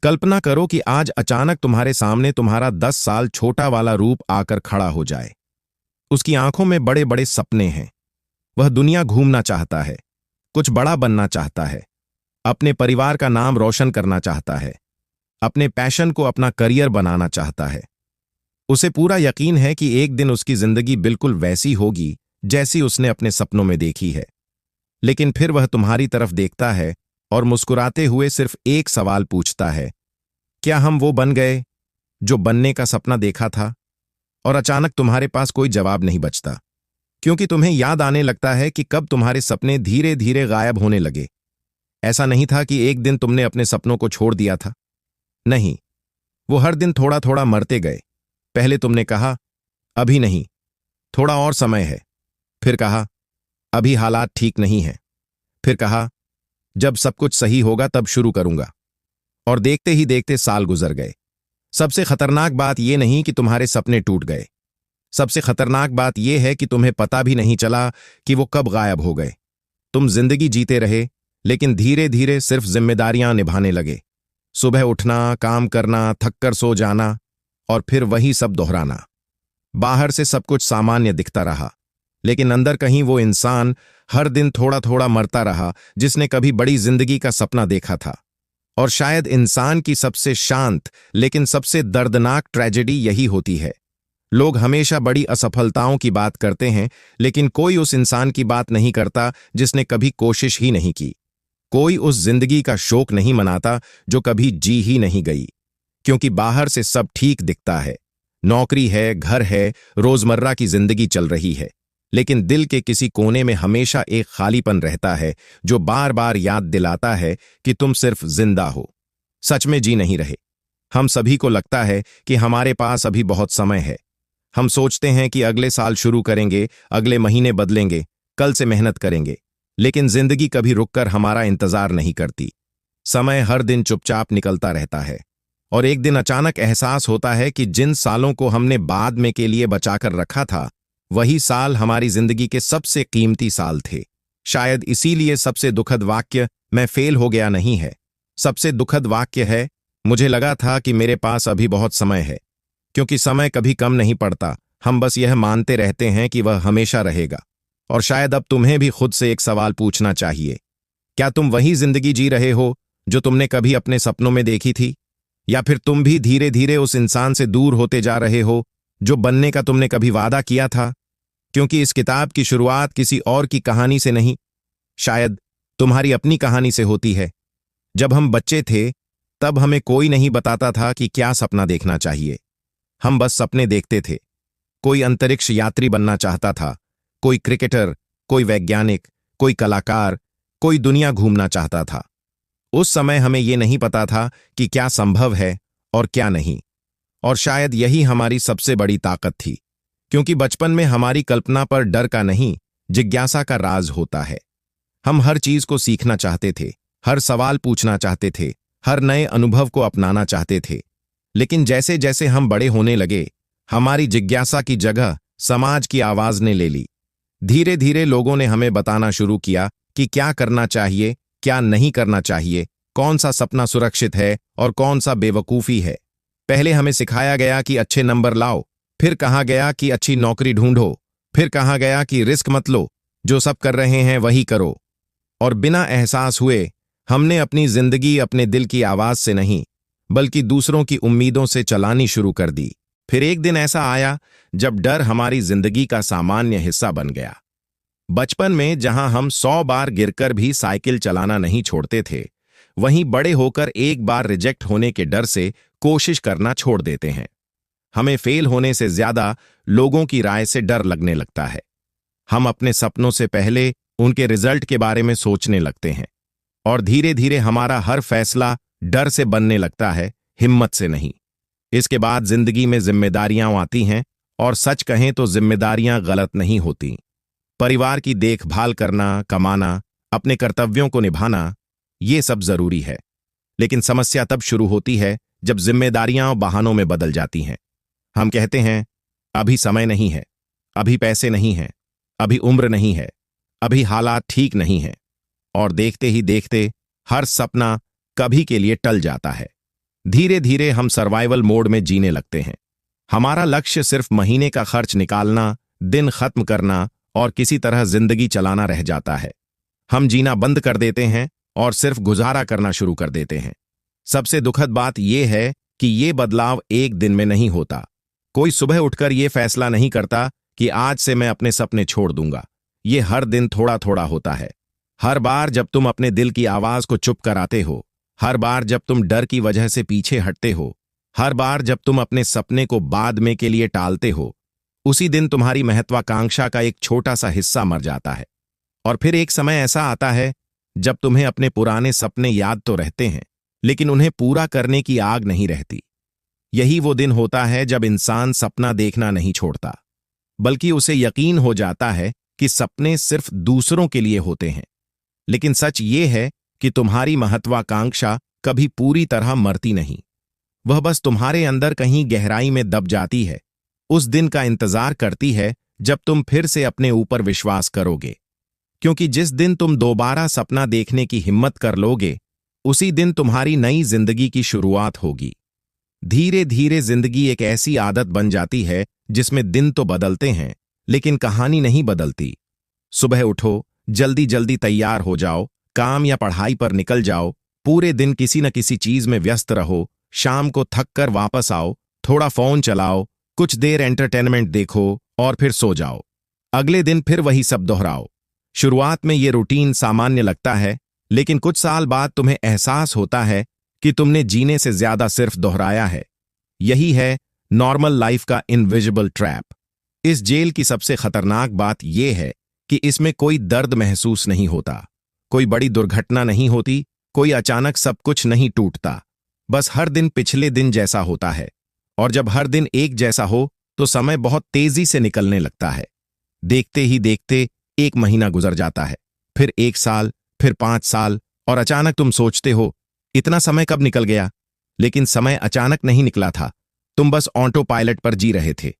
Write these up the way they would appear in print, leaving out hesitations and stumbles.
कल्पना करो कि आज अचानक तुम्हारे सामने तुम्हारा 10 साल छोटा वाला रूप आकर खड़ा हो जाए। उसकी आंखों में बड़े बड़े सपने हैं। वह दुनिया घूमना चाहता है, कुछ बड़ा बनना चाहता है, अपने परिवार का नाम रोशन करना चाहता है, अपने पैशन को अपना करियर बनाना चाहता है। उसे पूरा यकीन है कि एक दिन उसकी जिंदगी बिल्कुल वैसी होगी जैसी उसने अपने सपनों में देखी है। लेकिन फिर वह तुम्हारी तरफ देखता है और मुस्कुराते हुए सिर्फ एक सवाल पूछता है, क्या हम वो बन गए जो बनने का सपना देखा था? और अचानक तुम्हारे पास कोई जवाब नहीं बचता, क्योंकि तुम्हें याद आने लगता है कि कब तुम्हारे सपने धीरे धीरे गायब होने लगे। ऐसा नहीं था कि एक दिन तुमने अपने सपनों को छोड़ दिया था। नहीं, वो हर दिन थोड़ा थोड़ा मरते गए। पहले तुमने कहा, अभी नहीं, थोड़ा और समय है। फिर कहा, अभी हालात ठीक नहीं है। फिर कहा, जब सब कुछ सही होगा तब शुरू करूंगा। और देखते ही देखते साल गुजर गए। सबसे खतरनाक बात यह नहीं कि तुम्हारे सपने टूट गए। सबसे खतरनाक बात यह है कि तुम्हें पता भी नहीं चला कि वो कब गायब हो गए। तुम जिंदगी जीते रहे, लेकिन धीरे धीरे सिर्फ जिम्मेदारियां निभाने लगे। सुबह उठना, काम करना, थककर सो जाना और फिर वही सब दोहराना। बाहर से सब कुछ सामान्य दिखता रहा, लेकिन अंदर कहीं वो इंसान हर दिन थोड़ा थोड़ा मरता रहा जिसने कभी बड़ी जिंदगी का सपना देखा था। और शायद इंसान की सबसे शांत लेकिन सबसे दर्दनाक ट्रेजेडी यही होती है। लोग हमेशा बड़ी असफलताओं की बात करते हैं, लेकिन कोई उस इंसान की बात नहीं करता जिसने कभी कोशिश ही नहीं की। कोई उस जिंदगी का शोक नहीं मनाता जो कभी जी ही नहीं गई। क्योंकि बाहर से सब ठीक दिखता है, नौकरी है, घर है, रोजमर्रा की जिंदगी चल रही है, लेकिन दिल के किसी कोने में हमेशा एक खालीपन रहता है जो बार बार याद दिलाता है कि तुम सिर्फ जिंदा हो, सच में जी नहीं रहे। हम सभी को लगता है कि हमारे पास अभी बहुत समय है। हम सोचते हैं कि अगले साल शुरू करेंगे, अगले महीने बदलेंगे, कल से मेहनत करेंगे, लेकिन जिंदगी कभी रुककर हमारा इंतजार नहीं करती। समय हर दिन चुपचाप निकलता रहता है और एक दिन अचानक एहसास होता है कि जिन सालों को हमने बाद में के लिए बचाकर रखा था, वही साल हमारी जिंदगी के सबसे कीमती साल थे। शायद इसीलिए सबसे दुखद वाक्य मैं फेल हो गया नहीं है। सबसे दुखद वाक्य है, मुझे लगा था कि मेरे पास अभी बहुत समय है। क्योंकि समय कभी कम नहीं पड़ता, हम बस यह मानते रहते हैं कि वह हमेशा रहेगा। और शायद अब तुम्हें भी खुद से एक सवाल पूछना चाहिए, क्या तुम वही जिंदगी जी रहे हो जो तुमने कभी अपने सपनों में देखी थी? या फिर तुम भी धीरे धीरे उस इंसान से दूर होते जा रहे हो जो बनने का तुमने कभी वादा किया था? क्योंकि इस किताब की शुरुआत किसी और की कहानी से नहीं, शायद तुम्हारी अपनी कहानी से होती है। जब हम बच्चे थे, तब हमें कोई नहीं बताता था कि क्या सपना देखना चाहिए। हम बस सपने देखते थे। कोई अंतरिक्ष यात्री बनना चाहता था, कोई क्रिकेटर, कोई वैज्ञानिक, कोई कलाकार, कोई दुनिया घूमना चाहता था। उस समय हमें यह नहीं पता था कि क्या संभव है और क्या नहीं। और शायद यही हमारी सबसे बड़ी ताकत थी, क्योंकि बचपन में हमारी कल्पना पर डर का नहीं, जिज्ञासा का राज होता है। हम हर चीज को सीखना चाहते थे, हर सवाल पूछना चाहते थे, हर नए अनुभव को अपनाना चाहते थे। लेकिन जैसे जैसे हम बड़े होने लगे, हमारी जिज्ञासा की जगह समाज की आवाज ने ले ली। धीरे धीरे लोगों ने हमें बताना शुरू किया कि क्या करना चाहिए, क्या नहीं करना चाहिए, कौन सा सपना सुरक्षित है और कौन सा बेवकूफी है। पहले हमें सिखाया गया कि अच्छे नंबर लाओ, फिर कहा गया कि अच्छी नौकरी ढूंढो, फिर कहा गया कि रिस्क मत लो, जो सब कर रहे हैं वही करो। और बिना एहसास हुए हमने अपनी जिंदगी अपने दिल की आवाज से नहीं, बल्कि दूसरों की उम्मीदों से चलानी शुरू कर दी। फिर एक दिन ऐसा आया जब डर हमारी जिंदगी का सामान्य हिस्सा बन गया। बचपन में जहां हम 100 बार गिरकर भी साइकिल चलाना नहीं छोड़ते थे, वहीं बड़े होकर एक बार रिजेक्ट होने के डर से कोशिश करना छोड़ देते हैं। हमें फेल होने से ज्यादा लोगों की राय से डर लगने लगता है। हम अपने सपनों से पहले उनके रिजल्ट के बारे में सोचने लगते हैं और धीरे धीरे हमारा हर फैसला डर से बनने लगता है, हिम्मत से नहीं। इसके बाद जिंदगी में जिम्मेदारियां आती हैं और सच कहें तो जिम्मेदारियां गलत नहीं होती। परिवार की देखभाल करना, कमाना, अपने कर्तव्यों को निभाना, ये सब जरूरी है। लेकिन समस्या तब शुरू होती है जब जिम्मेदारियां बहानों में बदल जाती हैं। हम कहते हैं, अभी समय नहीं है, अभी पैसे नहीं हैं, अभी उम्र नहीं है, अभी हालात ठीक नहीं हैं। और देखते ही देखते हर सपना कभी के लिए टल जाता है। धीरे धीरे हम सर्वाइवल मोड में जीने लगते हैं। हमारा लक्ष्य सिर्फ महीने का खर्च निकालना, दिन खत्म करना और किसी तरह जिंदगी चलाना रह जाता है। हम जीना बंद कर देते हैं और सिर्फ गुजारा करना शुरू कर देते हैं। सबसे दुखद बात यह है कि ये बदलाव एक दिन में नहीं होता। कोई सुबह उठकर यह फैसला नहीं करता कि आज से मैं अपने सपने छोड़ दूंगा। ये हर दिन थोड़ा थोड़ा होता है। हर बार जब तुम अपने दिल की आवाज को चुप कराते हो, हर बार जब तुम डर की वजह से पीछे हटते हो, हर बार जब तुम अपने सपने को बाद में के लिए टालते हो, उसी दिन तुम्हारी महत्वाकांक्षा का एक छोटा सा हिस्सा मर जाता है। और फिर एक समय ऐसा आता है जब तुम्हें अपने पुराने सपने याद तो रहते हैं, लेकिन उन्हें पूरा करने की आग नहीं रहती। यही वो दिन होता है जब इंसान सपना देखना नहीं छोड़ता, बल्कि उसे यकीन हो जाता है कि सपने सिर्फ दूसरों के लिए होते हैं। लेकिन सच ये है कि तुम्हारी महत्वाकांक्षा कभी पूरी तरह मरती नहीं। वह बस तुम्हारे अंदर कहीं गहराई में दब जाती है, उस दिन का इंतजार करती है जब तुम फिर से अपने ऊपर विश्वास करोगे। क्योंकि जिस दिन तुम दोबारा सपना देखने की हिम्मत कर लोगे, उसी दिन तुम्हारी नई जिंदगी की शुरुआत होगी। धीरे धीरे जिंदगी एक ऐसी आदत बन जाती है जिसमें दिन तो बदलते हैं, लेकिन कहानी नहीं बदलती। सुबह उठो, जल्दी जल्दी तैयार हो जाओ, काम या पढ़ाई पर निकल जाओ, पूरे दिन किसी न किसी चीज में व्यस्त रहो, शाम को थक कर वापस आओ, थोड़ा फोन चलाओ, कुछ देर एंटरटेनमेंट देखो और फिर सो जाओ। अगले दिन फिर वही सब दोहराओ। शुरुआत में ये रूटीन सामान्य लगता है, लेकिन कुछ साल बाद तुम्हें एहसास होता है कि तुमने जीने से ज्यादा सिर्फ दोहराया है। यही है नॉर्मल लाइफ का इनविजिबल ट्रैप। इस जेल की सबसे खतरनाक बात यह है कि इसमें कोई दर्द महसूस नहीं होता, कोई बड़ी दुर्घटना नहीं होती, कोई अचानक सब कुछ नहीं टूटता। बस हर दिन पिछले दिन जैसा होता है, और जब हर दिन एक जैसा हो तो समय बहुत तेजी से निकलने लगता है। देखते ही देखते 1 महीना गुजर जाता है, फिर 1 साल, फिर 5 साल, और अचानक तुम सोचते हो इतना समय कब निकल गया। लेकिन समय अचानक नहीं निकला था, तुम बस ऑटो पायलट पर जी रहे थे।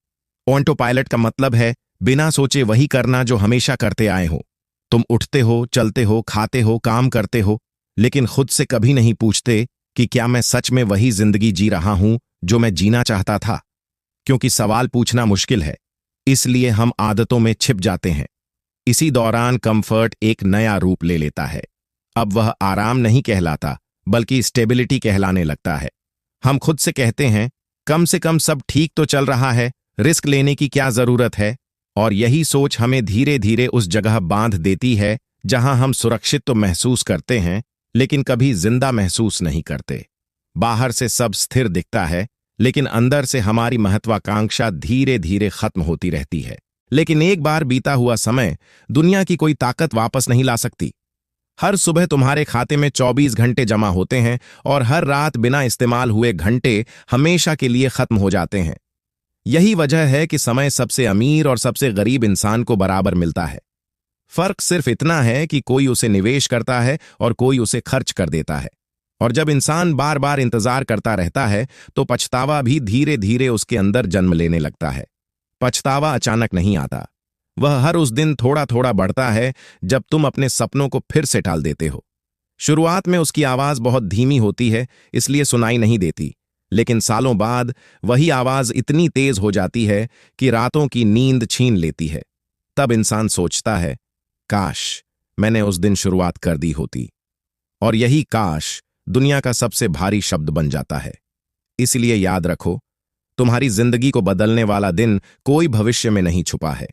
ऑटो पायलट का मतलब है बिना सोचे वही करना जो हमेशा करते आए हो। तुम उठते हो, चलते हो, खाते हो, काम करते हो, लेकिन खुद से कभी नहीं पूछते कि क्या मैं सच में वही जिंदगी जी रहा हूं जो मैं जीना चाहता था। क्योंकि सवाल पूछना मुश्किल है, इसलिए हम आदतों में छिप जाते हैं। इसी दौरान कंफर्ट एक नया रूप ले लेता है। अब वह आराम नहीं कहलाता, बल्कि स्टेबिलिटी कहलाने लगता है। हम खुद से कहते हैं कम से कम सब ठीक तो चल रहा है, रिस्क लेने की क्या जरूरत है। और यही सोच हमें धीरे धीरे उस जगह बांध देती है जहां हम सुरक्षित तो महसूस करते हैं, लेकिन कभी जिंदा महसूस नहीं करते। बाहर से सब स्थिर दिखता है, लेकिन अंदर से हमारी महत्वाकांक्षा धीरे धीरे खत्म होती रहती है। लेकिन एक बार बीता हुआ समय दुनिया की कोई ताकत वापस नहीं ला सकती। हर सुबह तुम्हारे खाते में 24 घंटे जमा होते हैं, और हर रात बिना इस्तेमाल हुए घंटे हमेशा के लिए खत्म हो जाते हैं। यही वजह है कि समय सबसे अमीर और सबसे गरीब इंसान को बराबर मिलता है। फर्क सिर्फ इतना है कि कोई उसे निवेश करता है और कोई उसे खर्च कर देता है। और जब इंसान बार बार इंतजार करता रहता है तो पछतावा भी धीरे धीरे उसके अंदर जन्म लेने लगता है। पछतावा अचानक नहीं आता, वह हर उस दिन थोड़ा थोड़ा बढ़ता है जब तुम अपने सपनों को फिर से टाल देते हो। शुरुआत में उसकी आवाज बहुत धीमी होती है, इसलिए सुनाई नहीं देती, लेकिन सालों बाद वही आवाज इतनी तेज हो जाती है कि रातों की नींद छीन लेती है। तब इंसान सोचता है, काश मैंने उस दिन शुरुआत कर दी होती। और यही काश दुनिया का सबसे भारी शब्द बन जाता है। इसलिए याद रखो, तुम्हारी जिंदगी को बदलने वाला दिन कोई भविष्य में नहीं छुपा है,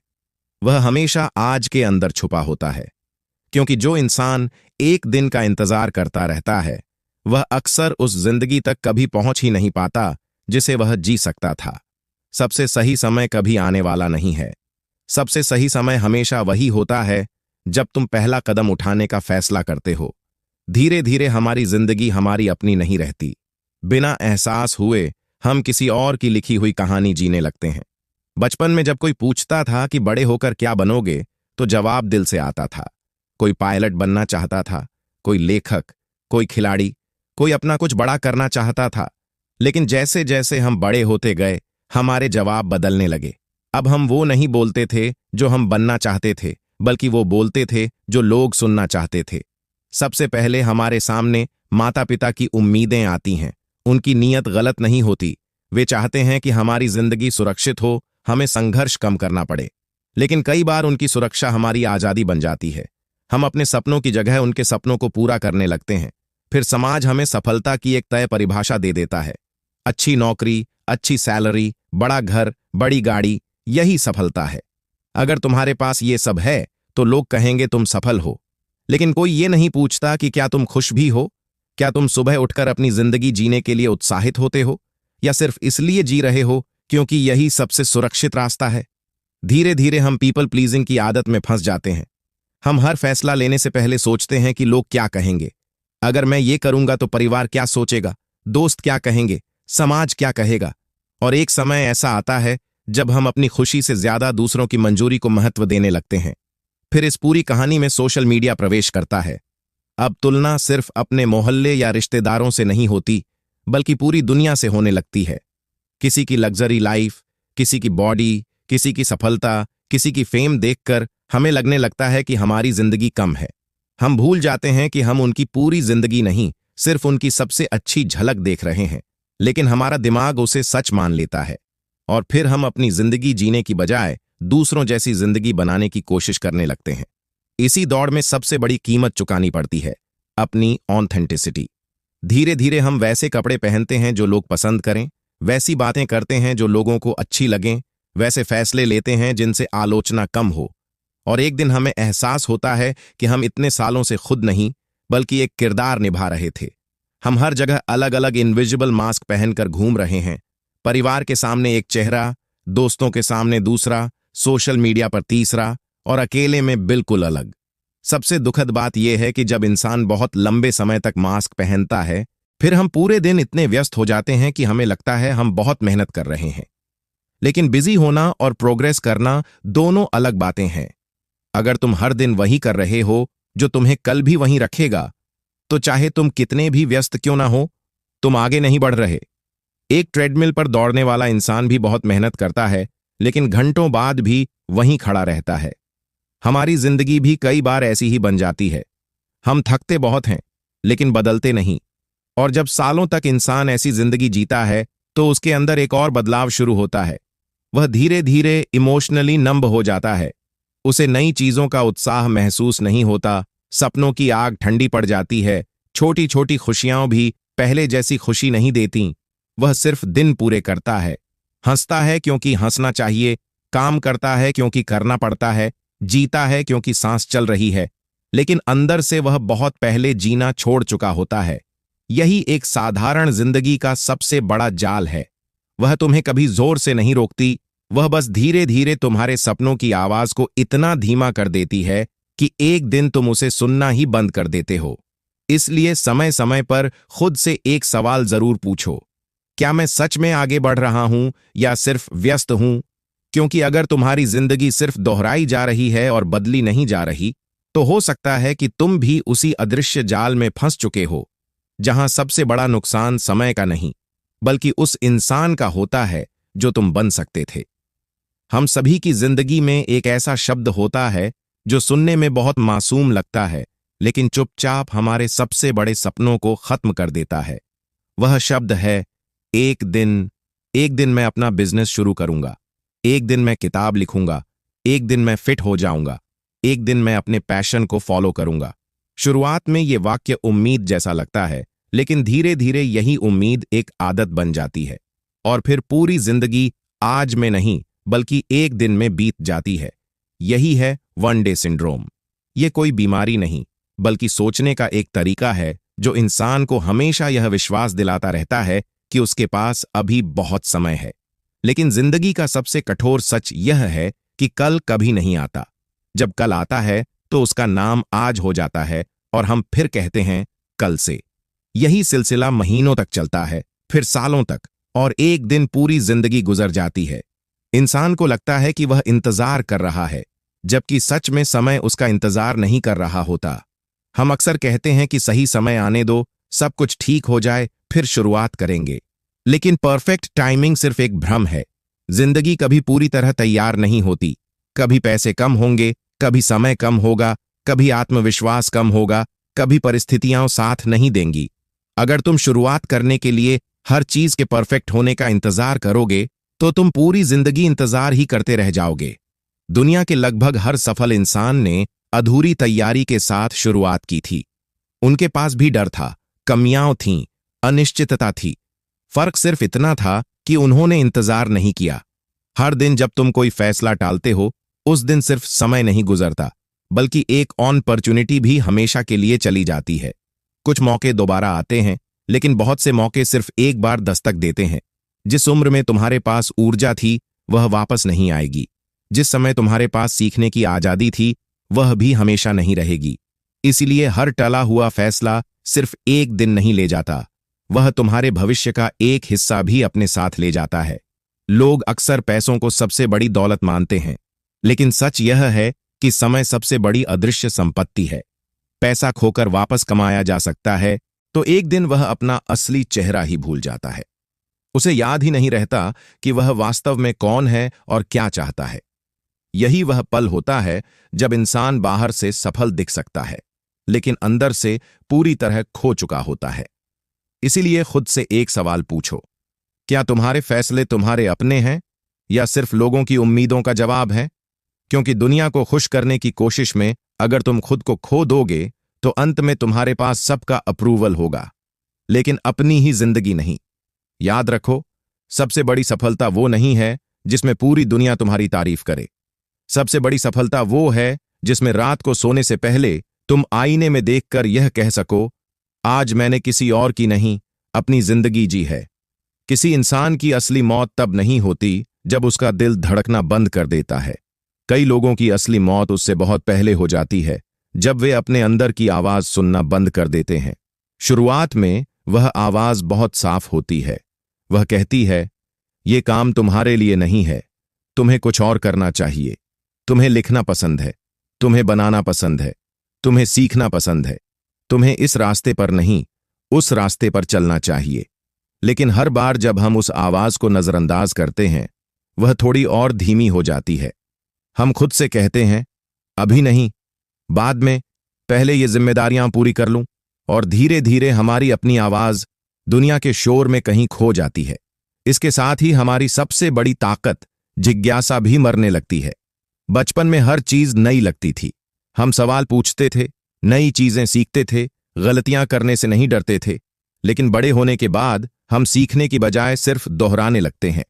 वह हमेशा आज के अंदर छुपा होता है। क्योंकि जो इंसान एक दिन का इंतजार करता रहता है, वह अक्सर उस जिंदगी तक कभी पहुंच ही नहीं पाता जिसे वह जी सकता था। सबसे सही समय कभी आने वाला नहीं है। सबसे सही समय हमेशा वही होता है जब तुम पहला कदम उठाने का फैसला करते हो। धीरे धीरे हमारी जिंदगी हमारी अपनी नहीं रहती। बिना एहसास हुए हम किसी और की लिखी हुई कहानी जीने लगते हैं। बचपन में जब कोई पूछता था कि बड़े होकर क्या बनोगे, तो जवाब दिल से आता था। कोई पायलट बनना चाहता था, कोई लेखक, कोई खिलाड़ी, कोई अपना कुछ बड़ा करना चाहता था। लेकिन जैसे जैसे हम बड़े होते गए, हमारे जवाब बदलने लगे। अब हम वो नहीं बोलते थे जो हम बनना चाहते थे, बल्कि वो बोलते थे जो लोग सुनना चाहते थे। सबसे पहले हमारे सामने माता पिता की उम्मीदें आती हैं, उनकी नीयत गलत नहीं होती। वे चाहते हैं कि हमारी जिंदगी सुरक्षित हो, हमें संघर्ष कम करना पड़े। लेकिन कई बार उनकी सुरक्षा हमारी आज़ादी बन जाती है। हम अपने सपनों की जगह उनके सपनों को पूरा करने लगते हैं। फिर समाज हमें सफलता की एक तय परिभाषा दे देता है। अच्छी नौकरी, अच्छी सैलरी, बड़ा घर, बड़ी गाड़ी, यही सफलता है। अगर तुम्हारे पास ये सब है तो लोग कहेंगे तुम सफल हो। लेकिन कोई ये नहीं पूछता कि क्या तुम खुश भी हो? क्या तुम सुबह उठकर अपनी जिंदगी जीने के लिए उत्साहित होते हो, या सिर्फ इसलिए जी रहे हो क्योंकि यही सबसे सुरक्षित रास्ता है? धीरे धीरे हम पीपल प्लीजिंग की आदत में फंस जाते हैं। हम हर फैसला लेने से पहले सोचते हैं कि लोग क्या कहेंगे। अगर मैं ये करूंगा तो परिवार क्या सोचेगा, दोस्त क्या कहेंगे, समाज क्या कहेगा। और एक समय ऐसा आता है जब हम अपनी खुशी से ज्यादा दूसरों की मंजूरी को महत्व देने लगते हैं। फिर इस पूरी कहानी में सोशल मीडिया प्रवेश करता है। अब तुलना सिर्फ अपने मोहल्ले या रिश्तेदारों से नहीं होती, बल्कि पूरी दुनिया से होने लगती है। किसी की लग्जरी लाइफ, किसी की बॉडी, किसी की सफलता, किसी की फेम देखकर हमें लगने लगता है कि हमारी जिंदगी कम है। हम भूल जाते हैं कि हम उनकी पूरी जिंदगी नहीं, सिर्फ उनकी सबसे अच्छी झलक देख रहे हैं। लेकिन हमारा दिमाग उसे सच मान लेता है और फिर हम अपनी जिंदगी जीने की बजाय दूसरों जैसी जिंदगी बनाने की कोशिश करने लगते हैं। इसी दौड़ में सबसे बड़ी कीमत चुकानी पड़ती है, अपनी ऑथेंटिसिटी। धीरे धीरे हम वैसे कपड़े पहनते हैं जो लोग पसंद करें, वैसी बातें करते हैं जो लोगों को अच्छी लगें, वैसे फैसले लेते हैं जिनसे आलोचना कम हो। और एक दिन हमें एहसास होता है कि हम इतने सालों से खुद नहीं, बल्कि एक किरदार निभा रहे थे। हम हर जगह अलग अलग इनविजिबल मास्क पहनकर घूम रहे हैं। परिवार के सामने एक चेहरा, दोस्तों के सामने दूसरा, सोशल मीडिया पर तीसरा, और अकेले में बिल्कुल अलग। सबसे दुखद बात यह है कि जब इंसान बहुत लंबे समय तक मास्क पहनता है, फिर हम पूरे दिन इतने व्यस्त हो जाते हैं कि हमें लगता है हम बहुत मेहनत कर रहे हैं। लेकिन बिजी होना और प्रोग्रेस करना दोनों अलग बातें हैं। अगर तुम हर दिन वही कर रहे हो जो तुम्हें कल भी वहीं रखेगा, तो चाहे तुम कितने भी व्यस्त क्यों ना हो, तुम आगे नहीं बढ़ रहे। एक ट्रेडमिल पर दौड़ने वाला इंसान भी बहुत मेहनत करता है, लेकिन घंटों बाद भी वहीं खड़ा रहता है। हमारी जिंदगी भी कई बार ऐसी ही बन जाती है। हम थकते बहुत हैं, लेकिन बदलते नहीं। और जब सालों तक इंसान ऐसी जिंदगी जीता है, तो उसके अंदर एक और बदलाव शुरू होता है। वह धीरे धीरे इमोशनली नंब हो जाता है। उसे नई चीजों का उत्साह महसूस नहीं होता, सपनों की आग ठंडी पड़ जाती है, छोटी छोटी खुशियां भी पहले जैसी खुशी नहीं देती। वह सिर्फ दिन पूरे करता है, हंसता है क्योंकि हंसना चाहिए, काम करता है क्योंकि करना पड़ता है, जीता है क्योंकि सांस चल रही है, लेकिन अंदर से वह बहुत पहले जीना छोड़ चुका होता है। यही एक साधारण जिंदगी का सबसे बड़ा जाल है। वह तुम्हें कभी जोर से नहीं रोकती, वह बस धीरे धीरे तुम्हारे सपनों की आवाज को इतना धीमा कर देती है कि एक दिन तुम उसे सुनना ही बंद कर देते हो। इसलिए समय समय पर खुद से एक सवाल जरूर पूछो, क्या मैं सच में आगे बढ़ रहा हूं या सिर्फ व्यस्त हूं? क्योंकि अगर तुम्हारी जिंदगी सिर्फ दोहराई जा रही है और बदली नहीं जा रही, तो हो सकता है कि तुम भी उसी अदृश्य जाल में फंस चुके हो, जहां सबसे बड़ा नुकसान समय का नहीं, बल्कि उस इंसान का होता है जो तुम बन सकते थे। हम सभी की जिंदगी में एक ऐसा शब्द होता है जो सुनने में बहुत मासूम लगता है, लेकिन चुपचाप हमारे सबसे बड़े सपनों को खत्म कर देता है। वह शब्द है एक दिन। एक दिन मैं अपना बिजनेस शुरू करूंगा, एक दिन मैं किताब लिखूंगा, एक दिन मैं फिट हो जाऊंगा, एक दिन मैं अपने पैशन को फॉलो करूंगा। शुरुआत में ये वाक्य उम्मीद जैसा लगता है, लेकिन धीरे धीरे यही उम्मीद एक आदत बन जाती है और फिर पूरी जिंदगी आज में नहीं बल्कि एक दिन में बीत जाती है। यही है वन डे सिंड्रोम। ये कोई बीमारी नहीं, बल्कि सोचने का एक तरीका है जो इंसान को हमेशा यह विश्वास दिलाता रहता है कि उसके पास अभी बहुत समय है। लेकिन जिंदगी का सबसे कठोर सच यह है कि कल कभी नहीं आता। जब कल आता है तो उसका नाम आज हो जाता है और हम फिर कहते हैं कल से। यही सिलसिला महीनों तक चलता है, फिर सालों तक, और एक दिन पूरी जिंदगी गुजर जाती है। इंसान को लगता है कि वह इंतजार कर रहा है, जबकि सच में समय उसका इंतजार नहीं कर रहा होता। हम अक्सर कहते हैं कि सही समय आने दो, सब कुछ ठीक हो जाए, फिर शुरुआत करेंगे। लेकिन परफेक्ट टाइमिंग सिर्फ एक भ्रम है। जिंदगी कभी पूरी तरह तैयार नहीं होती। कभी पैसे कम होंगे, कभी समय कम होगा, कभी आत्मविश्वास कम होगा, कभी परिस्थितियां साथ नहीं देंगी। अगर तुम शुरुआत करने के लिए हर चीज के परफेक्ट होने का इंतजार करोगे तो तुम पूरी जिंदगी इंतजार ही करते रह जाओगे। दुनिया के लगभग हर सफल इंसान ने अधूरी तैयारी के साथ शुरुआत की थी। उनके पास भी डर था, कमियां थीं, अनिश्चितता थी। फर्क सिर्फ इतना था कि उन्होंने इंतजार नहीं किया। हर दिन जब तुम कोई फैसला टालते हो, उस दिन सिर्फ समय नहीं गुजरता, बल्कि एक अपॉर्चुनिटी भी हमेशा के लिए चली जाती है। कुछ मौके दोबारा आते हैं, लेकिन बहुत से मौके सिर्फ एक बार दस्तक देते हैं। जिस उम्र में तुम्हारे पास ऊर्जा थी, वह वापस नहीं आएगी। जिस समय तुम्हारे पास सीखने की आजादी थी, वह भी हमेशा नहीं रहेगी। इसलिए हर टला हुआ फैसला सिर्फ एक दिन नहीं ले जाता, वह तुम्हारे भविष्य का एक हिस्सा भी अपने साथ ले जाता है। लोग अक्सर पैसों को सबसे बड़ी दौलत मानते हैं, लेकिन सच यह है कि समय सबसे बड़ी अदृश्य संपत्ति है। पैसा खोकर वापस कमाया जा सकता है, तो एक दिन वह अपना असली चेहरा ही भूल जाता है। उसे याद ही नहीं रहता कि वह वास्तव में कौन है और क्या चाहता है। यही वह पल होता है जब इंसान बाहर से सफल दिख सकता है, लेकिन अंदर से पूरी तरह खो चुका होता है। इसीलिए खुद से एक सवाल पूछो, क्या तुम्हारे फैसले तुम्हारे अपने हैं या सिर्फ लोगों की उम्मीदों का जवाब है? क्योंकि दुनिया को खुश करने की कोशिश में अगर तुम खुद को खो दोगे, तो अंत में तुम्हारे पास सबका अप्रूवल होगा, लेकिन अपनी ही जिंदगी नहीं। याद रखो, सबसे बड़ी सफलता वो नहीं है जिसमें पूरी दुनिया तुम्हारी तारीफ करे। सबसे बड़ी सफलता वो है जिसमें रात को सोने से पहले तुम आईने में देखकर यह कह सको, आज मैंने किसी और की नहीं, अपनी जिंदगी जी है। किसी इंसान की असली मौत तब नहीं होती जब उसका दिल धड़कना बंद कर देता है। कई लोगों की असली मौत उससे बहुत पहले हो जाती है, जब वे अपने अंदर की आवाज सुनना बंद कर देते हैं। शुरुआत में वह आवाज बहुत साफ होती है। वह कहती है, ये काम तुम्हारे लिए नहीं है, तुम्हें कुछ और करना चाहिए। तुम्हें लिखना पसंद है, तुम्हें बनाना पसंद है, तुम्हें सीखना पसंद है, तुम्हें इस रास्ते पर नहीं, उस रास्ते पर चलना चाहिए। लेकिन हर बार जब हम उस आवाज को नजरअंदाज करते हैं, वह थोड़ी और धीमी हो जाती है। हम खुद से कहते हैं, अभी नहीं, बाद में, पहले ये जिम्मेदारियां पूरी कर लूं, और धीरे धीरे हमारी अपनी आवाज दुनिया के शोर में कहीं खो जाती है। इसके साथ ही हमारी सबसे बड़ी ताकत, जिज्ञासा भी मरने लगती है। बचपन में हर चीज नई लगती थी। हम सवाल पूछते थे, नई चीजें सीखते थे, गलतियां करने से नहीं डरते थे। लेकिन बड़े होने के बाद हम सीखने की बजाय सिर्फ दोहराने लगते हैं।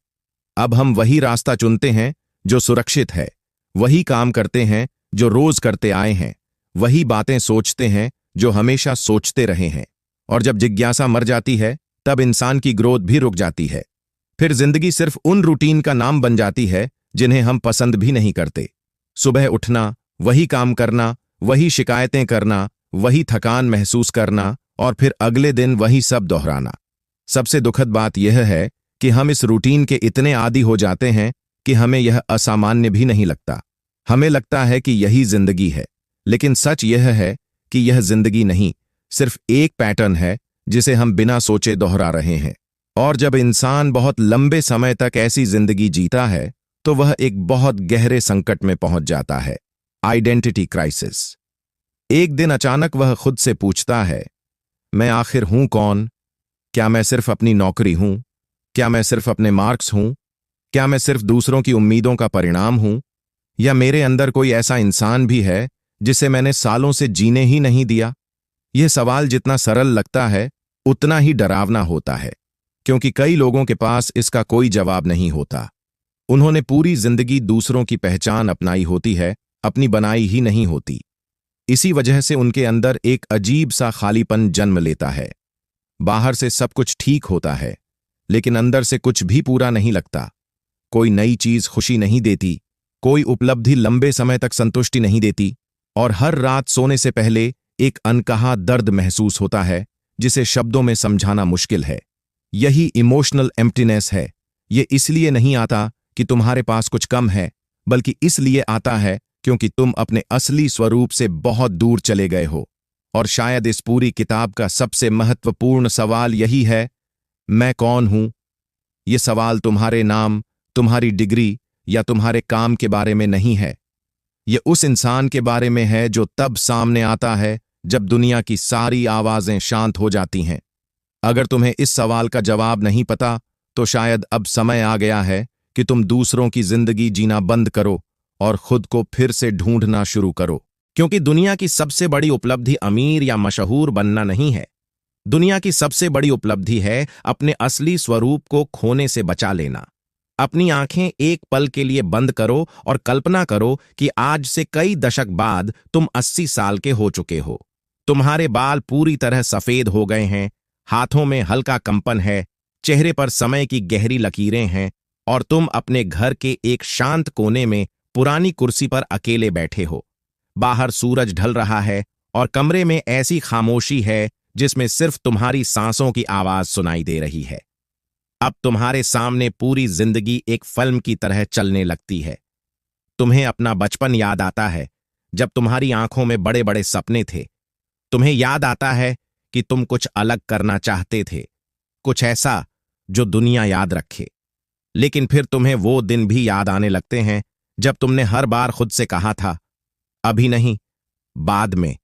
अब हम वही रास्ता चुनते हैं जो सुरक्षित है, वही काम करते हैं जो रोज करते आए हैं, वही बातें सोचते हैं जो हमेशा सोचते रहे हैं। और जब जिज्ञासा मर जाती है, तब इंसान की ग्रोथ भी रुक जाती है। फिर जिंदगी सिर्फ उन रूटीन का नाम बन जाती है जिन्हें हम पसंद भी नहीं करते। सुबह उठना, वही काम करना, वही शिकायतें करना, वही थकान महसूस करना, और फिर अगले दिन वही सब दोहराना। सबसे दुखद बात यह है कि हम इस रूटीन के इतने आदी हो जाते हैं कि हमें यह असामान्य भी नहीं लगता। हमें लगता है कि यही जिंदगी है, लेकिन सच यह है कि यह जिंदगी नहीं, सिर्फ एक पैटर्न है जिसे हम बिना सोचे दोहरा रहे हैं। और जब इंसान बहुत लंबे समय तक ऐसी जिंदगी जीता है, तो वह एक बहुत गहरे संकट में पहुंच जाता है, आइडेंटिटी क्राइसिस। एक दिन अचानक वह खुद से पूछता है, मैं आखिर हूं कौन? क्या मैं सिर्फ अपनी नौकरी हूं? क्या मैं सिर्फ अपने मार्क्स हूं? क्या मैं सिर्फ दूसरों की उम्मीदों का परिणाम हूं? या मेरे अंदर कोई ऐसा इंसान भी है जिसे मैंने सालों से जीने ही नहीं दिया? यह सवाल जितना सरल लगता है, उतना ही डरावना होता है, क्योंकि कई लोगों के पास इसका कोई जवाब नहीं होता। उन्होंने पूरी जिंदगी दूसरों की पहचान अपनाई होती है, अपनी बनाई ही नहीं होती। इसी वजह से उनके अंदर एक अजीब सा खालीपन जन्म लेता है। बाहर से सब कुछ ठीक होता है, लेकिन अंदर से कुछ भी पूरा नहीं लगता। कोई नई चीज खुशी नहीं देती, कोई उपलब्धि लंबे समय तक संतुष्टि नहीं देती, और हर रात सोने से पहले एक अनकहा दर्द महसूस होता है जिसे शब्दों में समझाना मुश्किल है। यही इमोशनल एम्प्टीनेस है। ये इसलिए नहीं आता कि तुम्हारे पास कुछ कम है, बल्कि इसलिए आता है क्योंकि तुम अपने असली स्वरूप से बहुत दूर चले गए हो। और शायद इस पूरी किताब का सबसे महत्वपूर्ण सवाल यही है, मैं कौन हूं? ये सवाल तुम्हारे नाम, तुम्हारी डिग्री या तुम्हारे काम के बारे में नहीं है। ये उस इंसान के बारे में है जो तब सामने आता है जब दुनिया की सारी आवाजें शांत हो जाती हैं। अगर तुम्हें इस सवाल का जवाब नहीं पता तो शायद अब समय आ गया है कि तुम दूसरों की जिंदगी जीना बंद करो और खुद को फिर से ढूंढना शुरू करो। क्योंकि दुनिया की सबसे बड़ी उपलब्धि अमीर या मशहूर बनना नहीं है। दुनिया की सबसे बड़ी उपलब्धि है अपने असली स्वरूप को खोने से बचा लेना। अपनी आंखें एक पल के लिए बंद करो और कल्पना करो कि आज से कई दशक बाद तुम 80 साल के हो चुके हो। तुम्हारे बाल पूरी तरह सफेद हो गए हैं, हाथों में हल्का कंपन है, चेहरे पर समय की गहरी लकीरें हैं और तुम अपने घर के एक शांत कोने में पुरानी कुर्सी पर अकेले बैठे हो। बाहर सूरज ढल रहा है और कमरे में ऐसी खामोशी है जिसमें सिर्फ तुम्हारी सांसों की आवाज सुनाई दे रही है। अब तुम्हारे सामने पूरी जिंदगी एक फिल्म की तरह चलने लगती है। तुम्हें अपना बचपन याद आता है, जब तुम्हारी आंखों में बड़े बड़े सपने थे। तुम्हें याद आता है कि तुम कुछ अलग करना चाहते थे, कुछ ऐसा जो दुनिया याद रखे। लेकिन फिर तुम्हें वो दिन भी याद आने लगते हैं जब तुमने हर बार खुद से कहा था, अभी नहीं, बाद में।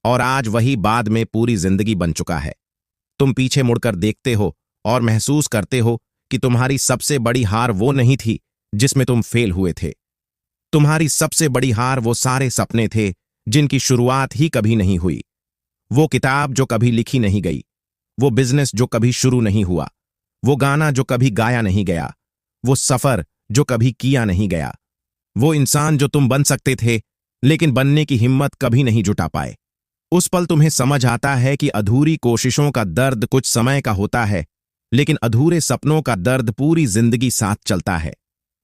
और आज वही बाद में पूरी जिंदगी बन चुका है। तुम पीछे मुड़कर देखते हो और महसूस करते हो कि तुम्हारी सबसे बड़ी हार वो नहीं थी जिसमें तुम फेल हुए थे। तुम्हारी सबसे बड़ी हार वो सारे सपने थे जिनकी शुरुआत ही कभी नहीं हुई। वो किताब जो कभी लिखी नहीं गई, वो बिजनेस जो कभी शुरू नहीं हुआ, वो गाना जो कभी गाया नहीं गया, वो सफर जो कभी किया नहीं गया, वो इंसान जो तुम बन सकते थे लेकिन बनने की हिम्मत कभी नहीं जुटा पाए। उस पल तुम्हें समझ आता है कि अधूरी कोशिशों का दर्द कुछ समय का होता है, लेकिन अधूरे सपनों का दर्द पूरी जिंदगी साथ चलता है।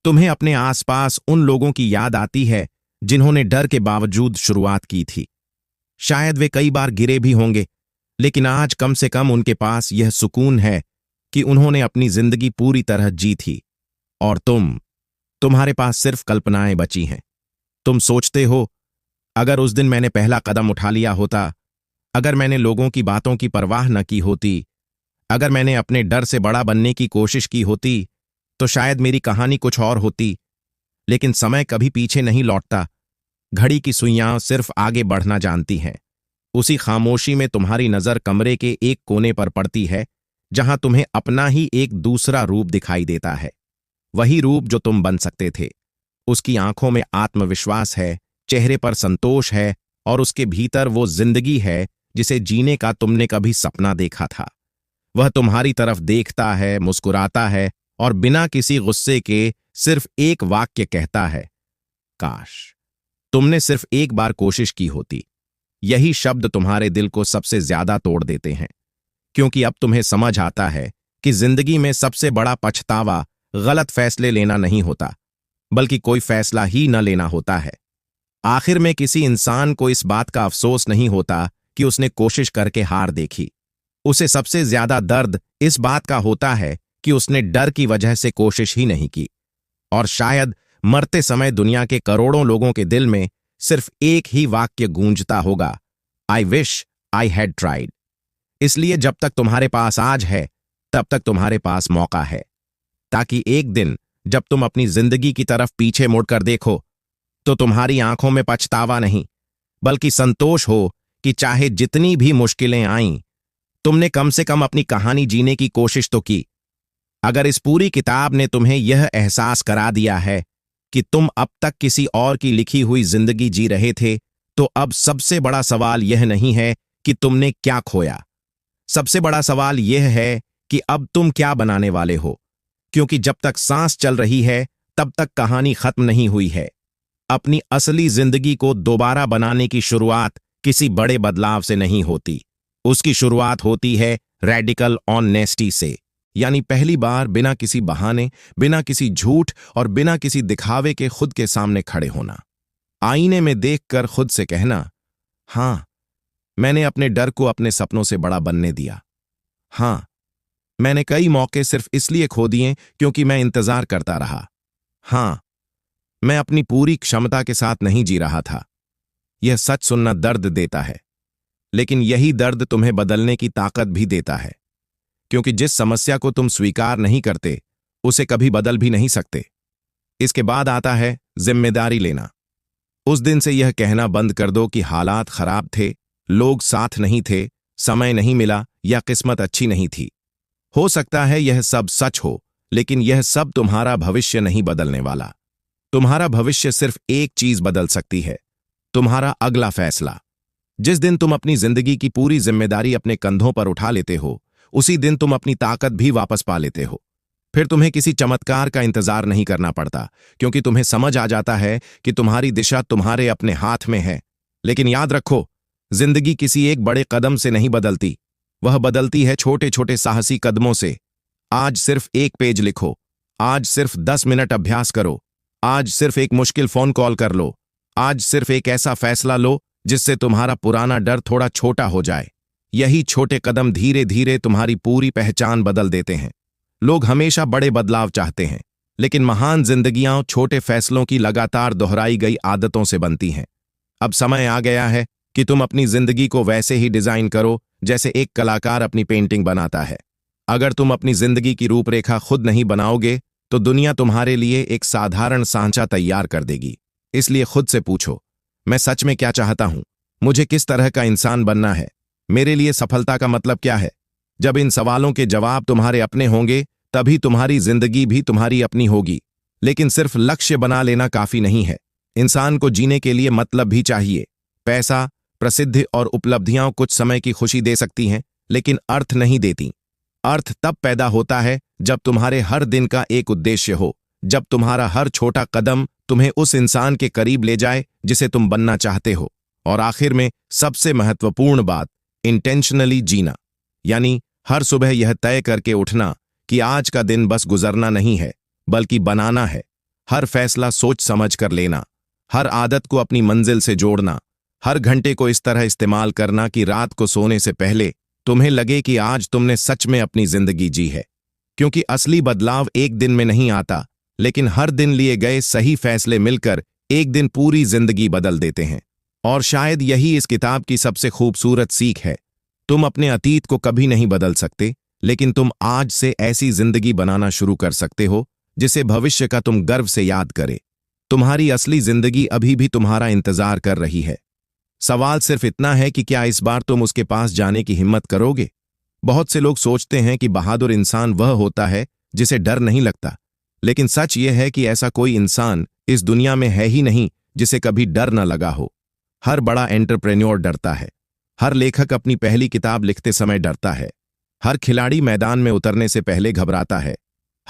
तुम्हें अपने आसपास उन लोगों की याद आती है जिन्होंने डर के बावजूद शुरुआत की थी। शायद वे कई बार गिरे भी होंगे, लेकिन आज कम से कम उनके पास यह सुकून है कि उन्होंने अपनी जिंदगी पूरी तरह जी थी। और तुम्हारे पास सिर्फ कल्पनाएं बची हैं। तुम सोचते हो, अगर उस दिन मैंने पहला कदम उठा लिया होता, अगर मैंने लोगों की बातों की परवाह न की होती, अगर मैंने अपने डर से बड़ा बनने की कोशिश की होती, तो शायद मेरी कहानी कुछ और होती। लेकिन समय कभी पीछे नहीं लौटता। घड़ी की सुइयां सिर्फ आगे बढ़ना जानती हैं। उसी खामोशी में तुम्हारी नजर कमरे के एक कोने पर पड़ती है, जहां तुम्हें अपना ही एक दूसरा रूप दिखाई देता है। वही रूप जो तुम बन सकते थे। उसकी आंखों में आत्मविश्वास है, चेहरे पर संतोष है और उसके भीतर वो जिंदगी है जिसे जीने का तुमने कभी सपना देखा था। वह तुम्हारी तरफ देखता है, मुस्कुराता है और बिना किसी गुस्से के सिर्फ एक वाक्य कहता है, काश तुमने सिर्फ एक बार कोशिश की होती। यही शब्द तुम्हारे दिल को सबसे ज्यादा तोड़ देते हैं, क्योंकि अब तुम्हें समझ आता है कि जिंदगी में सबसे बड़ा पछतावा गलत फैसले लेना नहीं होता, बल्कि कोई फैसला ही न लेना होता है। आखिर में किसी इंसान को इस बात का अफसोस नहीं होता कि उसने कोशिश करके हार देखी। उसे सबसे ज्यादा दर्द इस बात का होता है कि उसने डर की वजह से कोशिश ही नहीं की। और शायद मरते समय दुनिया के करोड़ों लोगों के दिल में सिर्फ एक ही वाक्य गूंजता होगा, I wish I had tried. इसलिए जब तक तुम्हारे पास आज है, तब तक तुम्हारे पास मौका है, ताकि एक दिन जब तुम अपनी जिंदगी की तरफ पीछे मुड़कर देखो तो तुम्हारी आंखों में पछतावा नहीं, बल्कि संतोष हो कि चाहे जितनी भी मुश्किलें आईं, तुमने कम से कम अपनी कहानी जीने की कोशिश तो की। अगर इस पूरी किताब ने तुम्हें यह एहसास करा दिया है कि तुम अब तक किसी और की लिखी हुई जिंदगी जी रहे थे, तो अब सबसे बड़ा सवाल यह नहीं है कि तुमने क्या खोया। सबसे बड़ा सवाल यह है कि अब तुम क्या बनाने वाले हो, क्योंकि जब तक सांस चल रही है, तब तक कहानी खत्म नहीं हुई है। अपनी असली जिंदगी को दोबारा बनाने की शुरुआत किसी बड़े बदलाव से नहीं होती। उसकी शुरुआत होती है रेडिकल ऑनेस्टी से, यानी पहली बार बिना किसी बहाने, बिना किसी झूठ और बिना किसी दिखावे के खुद के सामने खड़े होना। आईने में देखकर खुद से कहना, हां, मैंने अपने डर को अपने सपनों से बड़ा बनने दिया। हां, मैंने कई मौके सिर्फ इसलिए खो दिए क्योंकि मैं इंतजार करता रहा। हां, मैं अपनी पूरी क्षमता के साथ नहीं जी रहा था। यह सच सुनना दर्द देता है, लेकिन यही दर्द तुम्हें बदलने की ताकत भी देता है, क्योंकि जिस समस्या को तुम स्वीकार नहीं करते, उसे कभी बदल भी नहीं सकते। इसके बाद आता है जिम्मेदारी लेना। उस दिन से यह कहना बंद कर दो कि हालात खराब थे, लोग साथ नहीं थे, समय नहीं मिला या किस्मत अच्छी नहीं थी। हो सकता है यह सब सच हो, लेकिन यह सब तुम्हारा भविष्य नहीं बदलने वाला। तुम्हारा भविष्य सिर्फ एक चीज बदल सकती है, तुम्हारा अगला फैसला। जिस दिन तुम अपनी जिंदगी की पूरी जिम्मेदारी अपने कंधों पर उठा लेते हो, उसी दिन तुम अपनी ताकत भी वापस पा लेते हो। फिर तुम्हें किसी चमत्कार का इंतजार नहीं करना पड़ता, क्योंकि तुम्हें समझ आ जाता है कि तुम्हारी दिशा तुम्हारे अपने हाथ में है। लेकिन याद रखो, जिंदगी किसी एक बड़े कदम से नहीं बदलती, वह बदलती है छोटे छोटे साहसी कदमों से। आज सिर्फ एक पेज लिखो, आज सिर्फ 10 मिनट अभ्यास करो, आज सिर्फ एक मुश्किल फोन कॉल कर लो, आज सिर्फ एक ऐसा फैसला लो जिससे तुम्हारा पुराना डर थोड़ा छोटा हो जाए। यही छोटे कदम धीरे धीरे तुम्हारी पूरी पहचान बदल देते हैं। लोग हमेशा बड़े बदलाव चाहते हैं, लेकिन महान जिंदगियां छोटे फैसलों की लगातार दोहराई गई आदतों से बनती हैं। अब समय आ गया है कि तुम अपनी जिंदगी को वैसे ही डिजाइन करो जैसे एक कलाकार अपनी पेंटिंग बनाता है। अगर तुम अपनी जिंदगी की रूपरेखा खुद नहीं बनाओगे, तो दुनिया तुम्हारे लिए एक साधारण सांचा तैयार कर देगी। इसलिए खुद से पूछो, मैं सच में क्या चाहता हूं? मुझे किस तरह का इंसान बनना है? मेरे लिए सफलता का मतलब क्या है? जब इन सवालों के जवाब तुम्हारे अपने होंगे, तभी तुम्हारी जिंदगी भी तुम्हारी अपनी होगी। लेकिन सिर्फ लक्ष्य बना लेना काफी नहीं है। इंसान को जीने के लिए मतलब भी चाहिए। पैसा, प्रसिद्धि और उपलब्धियां कुछ समय की खुशी दे सकती हैं, लेकिन अर्थ नहीं देती। अर्थ तब पैदा होता है जब तुम्हारे हर दिन का एक उद्देश्य हो, जब तुम्हारा हर छोटा कदम तुम्हें उस इंसान के करीब ले जाए जिसे तुम बनना चाहते हो। और आखिर में सबसे महत्वपूर्ण बात, इंटेंशनली जीना, यानी हर सुबह यह तय करके उठना कि आज का दिन बस गुजरना नहीं है, बल्कि बनाना है। हर फैसला सोच समझ कर लेना, हर आदत को अपनी मंजिल से जोड़ना, हर घंटे को इस तरह इस्तेमाल करना कि रात को सोने से पहले तुम्हें लगे कि आज तुमने सच में अपनी जिंदगी जी है। क्योंकि असली बदलाव एक दिन में नहीं आता, लेकिन हर दिन लिए गए सही फैसले मिलकर एक दिन पूरी जिंदगी बदल देते हैं। और शायद यही इस किताब की सबसे खूबसूरत सीख है। तुम अपने अतीत को कभी नहीं बदल सकते, लेकिन तुम आज से ऐसी जिंदगी बनाना शुरू कर सकते हो जिसे भविष्य का तुम गर्व से याद करे। तुम्हारी असली जिंदगी अभी भी तुम्हारा इंतजार कर रही है। सवाल सिर्फ इतना है कि क्या इस बार तुम उसके पास जाने की हिम्मत करोगे? बहुत से लोग सोचते हैं कि बहादुर इंसान वह होता है जिसे डर नहीं लगता, लेकिन सच यह है कि ऐसा कोई इंसान इस दुनिया में है ही नहीं जिसे कभी डर न लगा हो। हर बड़ा एंटरप्रेन्योर डरता है, हर लेखक अपनी पहली किताब लिखते समय डरता है, हर खिलाड़ी मैदान में उतरने से पहले घबराता है,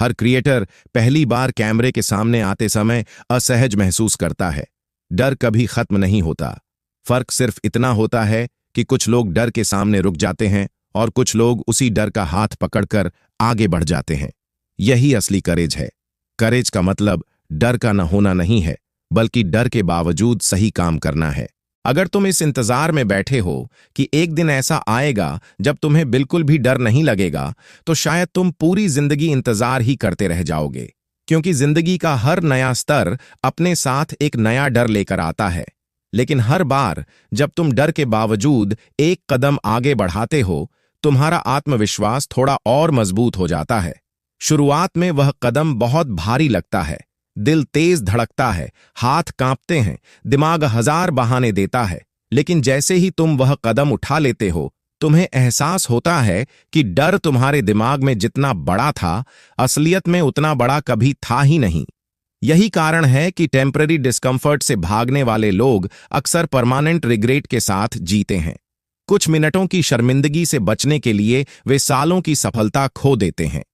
हर क्रिएटर पहली बार कैमरे के सामने आते समय असहज महसूस करता है। डर कभी खत्म नहीं होता। फर्क सिर्फ इतना होता है कि कुछ लोग डर के सामने रुक जाते हैं और कुछ लोग उसी डर का हाथ पकड़कर आगे बढ़ जाते हैं। यही असली करेज है। करेज का मतलब डर का न होना नहीं है, बल्कि डर के बावजूद सही काम करना है। अगर तुम इस इंतजार में बैठे हो कि एक दिन ऐसा आएगा जब तुम्हें बिल्कुल भी डर नहीं लगेगा, तो शायद तुम पूरी जिंदगी इंतजार ही करते रह जाओगे। क्योंकि जिंदगी का हर नया स्तर अपने साथ एक नया डर लेकर आता है। लेकिन हर बार जब तुम डर के बावजूद एक कदम आगे बढ़ाते हो, तुम्हारा आत्मविश्वास थोड़ा और मजबूत हो जाता है। शुरुआत में वह कदम बहुत भारी लगता है, दिल तेज धड़कता है, हाथ कांपते हैं, दिमाग हजार बहाने देता है। लेकिन जैसे ही तुम वह कदम उठा लेते हो, तुम्हें एहसास होता है कि डर तुम्हारे दिमाग में जितना बड़ा था, असलियत में उतना बड़ा कभी था ही नहीं। यही कारण है कि टेम्पररी डिस्कम्फर्ट से भागने वाले लोग अक्सर परमानेंट रिग्रेट के साथ जीते हैं। कुछ मिनटों की शर्मिंदगी से बचने के लिए वे सालों की सफलता खो देते हैं।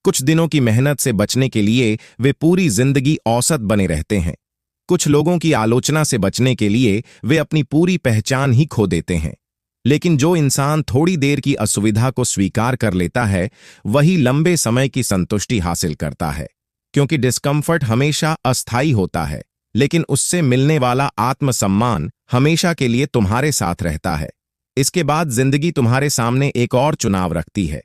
कुछ दिनों की मेहनत से बचने के लिए वे पूरी जिंदगी औसत बने रहते हैं। कुछ लोगों की आलोचना से बचने के लिए वे अपनी पूरी पहचान ही खो देते हैं। लेकिन जो इंसान थोड़ी देर की असुविधा को स्वीकार कर लेता है, वही लंबे समय की संतुष्टि हासिल करता है। क्योंकि डिस्कम्फर्ट हमेशा अस्थायी होता है, लेकिन उससे मिलने वाला आत्मसम्मान हमेशा के लिए तुम्हारे साथ रहता है। इसके बाद जिंदगी तुम्हारे सामने एक और चुनाव रखती है।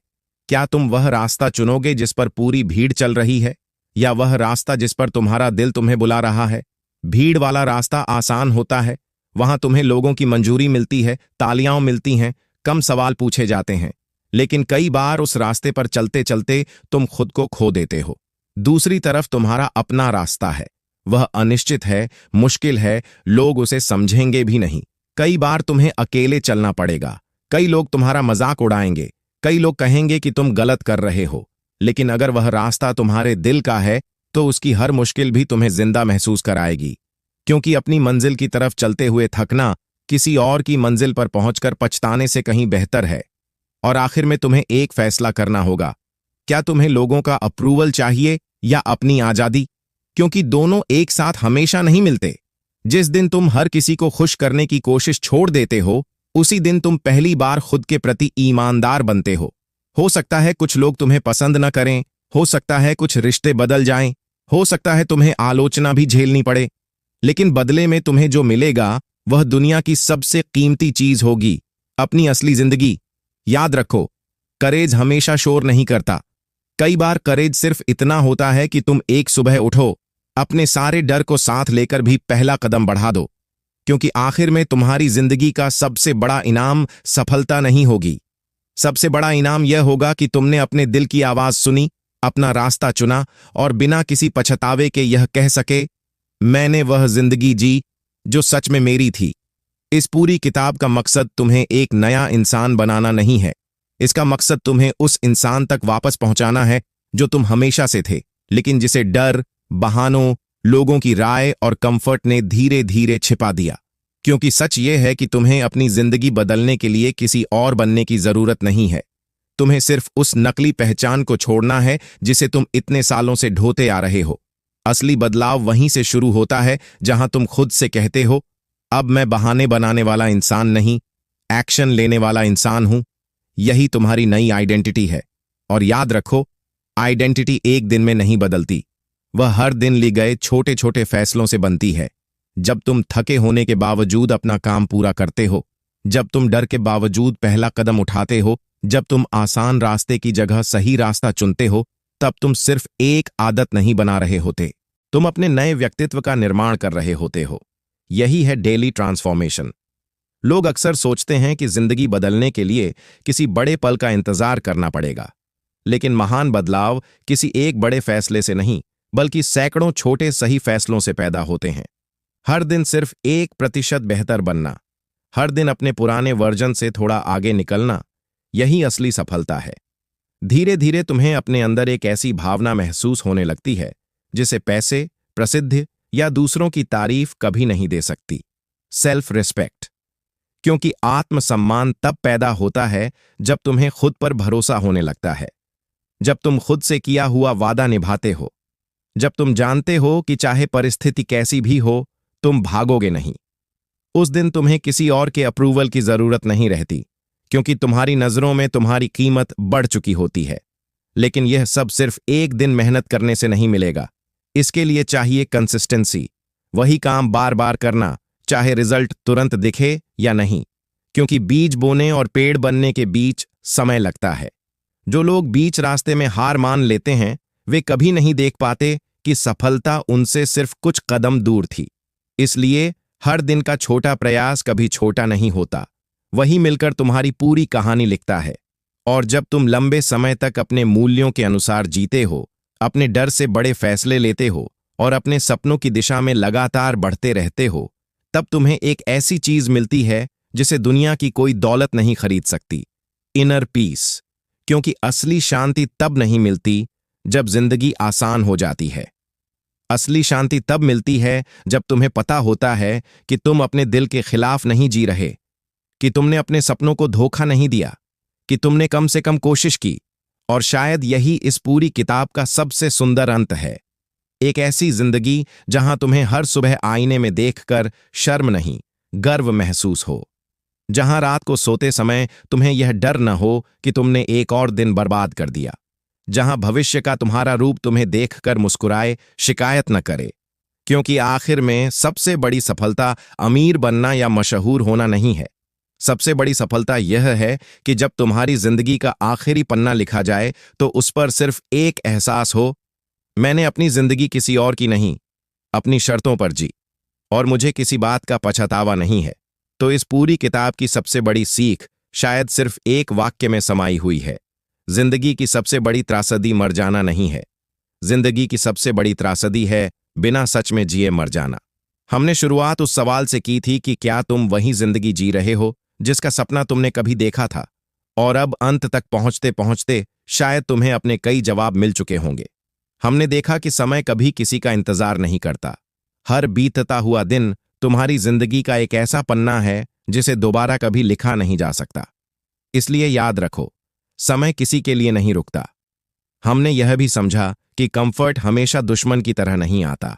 क्या तुम वह रास्ता चुनोगे जिस पर पूरी भीड़ चल रही है, या वह रास्ता जिस पर तुम्हारा दिल तुम्हें बुला रहा है? भीड़ वाला रास्ता आसान होता है। वहां तुम्हें लोगों की मंजूरी मिलती है, तालियां मिलती हैं, कम सवाल पूछे जाते हैं। लेकिन कई बार उस रास्ते पर चलते चलते तुम खुद को खो देते हो। दूसरी तरफ तुम्हारा अपना रास्ता है। वह अनिश्चित है, मुश्किल है, लोग उसे समझेंगे भी नहीं। कई बार तुम्हें अकेले चलना पड़ेगा, कई लोग तुम्हारा मजाक उड़ाएंगे, कई लोग कहेंगे कि तुम गलत कर रहे हो, लेकिन अगर वह रास्ता तुम्हारे दिल का है तो उसकी हर मुश्किल भी तुम्हें जिंदा महसूस कराएगी। क्योंकि अपनी मंजिल की तरफ चलते हुए थकना किसी और की मंजिल पर पहुंचकर पछताने से कहीं बेहतर है। और आखिर में तुम्हें एक फैसला करना होगा, क्या तुम्हें लोगों का अप्रूवल चाहिए या अपनी आजादी? क्योंकि दोनों एक साथ हमेशा नहीं मिलते। जिस दिन तुम हर किसी को खुश करने की कोशिश छोड़ देते हो, उसी दिन तुम पहली बार खुद के प्रति ईमानदार बनते हो सकता है कुछ लोग तुम्हें पसंद न करें, हो सकता है कुछ रिश्ते बदल जाएं, हो सकता है तुम्हें आलोचना भी झेलनी पड़े, लेकिन बदले में तुम्हें जो मिलेगा वह दुनिया की सबसे कीमती चीज होगी, अपनी असली जिंदगी। याद रखो, करेज हमेशा शोर नहीं करता। कई बार करेज सिर्फ इतना होता है कि तुम एक सुबह उठो, अपने सारे डर को साथ लेकर भी पहला कदम बढ़ा दो। क्योंकि आखिर में तुम्हारी जिंदगी का सबसे बड़ा इनाम सफलता नहीं होगी। सबसे बड़ा इनाम यह होगा कि तुमने अपने दिल की आवाज सुनी, अपना रास्ता चुना और बिना किसी पछतावे के यह कह सके, मैंने वह जिंदगी जी जो सच में मेरी थी। इस पूरी किताब का मकसद तुम्हें एक नया इंसान बनाना नहीं है। इसका मकसद तुम्हें उस इंसान तक वापस पहुंचाना है जो तुम हमेशा से थे, लेकिन जिसे डर, बहानों, लोगों की राय और कंफर्ट ने धीरे धीरे छिपा दिया। क्योंकि सच यह है कि तुम्हें अपनी जिंदगी बदलने के लिए किसी और बनने की जरूरत नहीं है। तुम्हें सिर्फ उस नकली पहचान को छोड़ना है जिसे तुम इतने सालों से ढोते आ रहे हो। असली बदलाव वहीं से शुरू होता है जहां तुम खुद से कहते हो, अब मैं बहाने बनाने वाला इंसान नहीं, एक्शन लेने वाला इंसान हूं। यही तुम्हारी नई आइडेंटिटी है। और याद रखो, आइडेंटिटी एक दिन में नहीं बदलती, वह हर दिन ली गए छोटे छोटे फैसलों से बनती है। जब तुम थके होने के बावजूद अपना काम पूरा करते हो, जब तुम डर के बावजूद पहला कदम उठाते हो, जब तुम आसान रास्ते की जगह सही रास्ता चुनते हो, तब तुम सिर्फ एक आदत नहीं बना रहे होते, तुम अपने नए व्यक्तित्व का निर्माण कर रहे होते हो। यही है डेली ट्रांसफॉर्मेशन। लोग अक्सर सोचते हैं कि जिंदगी बदलने के लिए किसी बड़े पल का इंतजार करना पड़ेगा, लेकिन महान बदलाव किसी एक बड़े फैसले से नहीं, बल्कि सैकड़ों छोटे सही फैसलों से पैदा होते हैं। हर दिन सिर्फ 1% बेहतर बनना, हर दिन अपने पुराने वर्जन से थोड़ा आगे निकलना, यही असली सफलता है। धीरे धीरे तुम्हें अपने अंदर एक ऐसी भावना महसूस होने लगती है जिसे पैसे, प्रसिद्धि या दूसरों की तारीफ कभी नहीं दे सकती। Self respect. क्योंकि आत्मसम्मान तब पैदा होता है जब तुम्हें खुद पर भरोसा होने लगता है, जब तुम खुद से किया हुआ वादा निभाते हो, जब तुम जानते हो कि चाहे परिस्थिति कैसी भी हो, तुम भागोगे नहीं। उस दिन तुम्हें किसी और के अप्रूवल की जरूरत नहीं रहती, क्योंकि तुम्हारी नजरों में तुम्हारी कीमत बढ़ चुकी होती है। लेकिन यह सब सिर्फ एक दिन मेहनत करने से नहीं मिलेगा। इसके लिए चाहिए कंसिस्टेंसी, वही काम बार बार करना, चाहे रिजल्ट तुरंत दिखे या नहीं। क्योंकि बीज बोने और पेड़ बनने के बीच समय लगता है। जो लोग बीच रास्ते में हार मान लेते हैं, वे कभी नहीं देख पाते कि सफलता उनसे सिर्फ कुछ कदम दूर थी। इसलिए हर दिन का छोटा प्रयास कभी छोटा नहीं होता, वही मिलकर तुम्हारी पूरी कहानी लिखता है। और जब तुम लंबे समय तक अपने मूल्यों के अनुसार जीते हो, अपने डर से बड़े फैसले लेते हो और अपने सपनों की दिशा में लगातार बढ़ते रहते हो, तब तुम्हें एक ऐसी चीज मिलती है जिसे दुनिया की कोई दौलत नहीं खरीद सकती, इनर पीस। क्योंकि असली शांति तब नहीं मिलती जब जिंदगी आसान हो जाती है। असली शांति तब मिलती है जब तुम्हें पता होता है कि तुम अपने दिल के खिलाफ नहीं जी रहे, कि तुमने अपने सपनों को धोखा नहीं दिया, कि तुमने कम से कम कोशिश की। और शायद यही इस पूरी किताब का सबसे सुंदर अंत है। एक ऐसी जिंदगी जहां तुम्हें हर सुबह आईने में देखकर शर्म नहीं, गर्व महसूस हो। जहां रात को सोते समय तुम्हें यह डर न हो कि तुमने एक और दिन बर्बाद कर दिया। जहां भविष्य का तुम्हारा रूप तुम्हें देखकर मुस्कुराए, शिकायत न करे। क्योंकि आखिर में सबसे बड़ी सफलता अमीर बनना या मशहूर होना नहीं है। सबसे बड़ी सफलता यह है कि जब तुम्हारी जिंदगी का आखिरी पन्ना लिखा जाए तो उस पर सिर्फ एक एहसास हो, मैंने अपनी जिंदगी किसी और की नहीं, अपनी शर्तों पर जी, और मुझे किसी बात का पछतावा नहीं है। तो इस पूरी किताब की सबसे बड़ी सीख शायद सिर्फ एक वाक्य में समाई हुई है। जिंदगी की सबसे बड़ी त्रासदी मर जाना नहीं है। जिंदगी की सबसे बड़ी त्रासदी है बिना सच में जिए मर जाना। हमने शुरुआत उस सवाल से की थी कि क्या तुम वही जिंदगी जी रहे हो जिसका सपना तुमने कभी देखा था, और अब अंत तक पहुंचते पहुंचते शायद तुम्हें अपने कई जवाब मिल चुके होंगे। हमने देखा कि समय कभी किसी का इंतजार नहीं करता। हर बीतता हुआ दिन तुम्हारी जिंदगी का एक ऐसा पन्ना है जिसे दोबारा कभी लिखा नहीं जा सकता। इसलिए याद रखो, समय किसी के लिए नहीं रुकता। हमने यह भी समझा कि कंफर्ट हमेशा दुश्मन की तरह नहीं आता।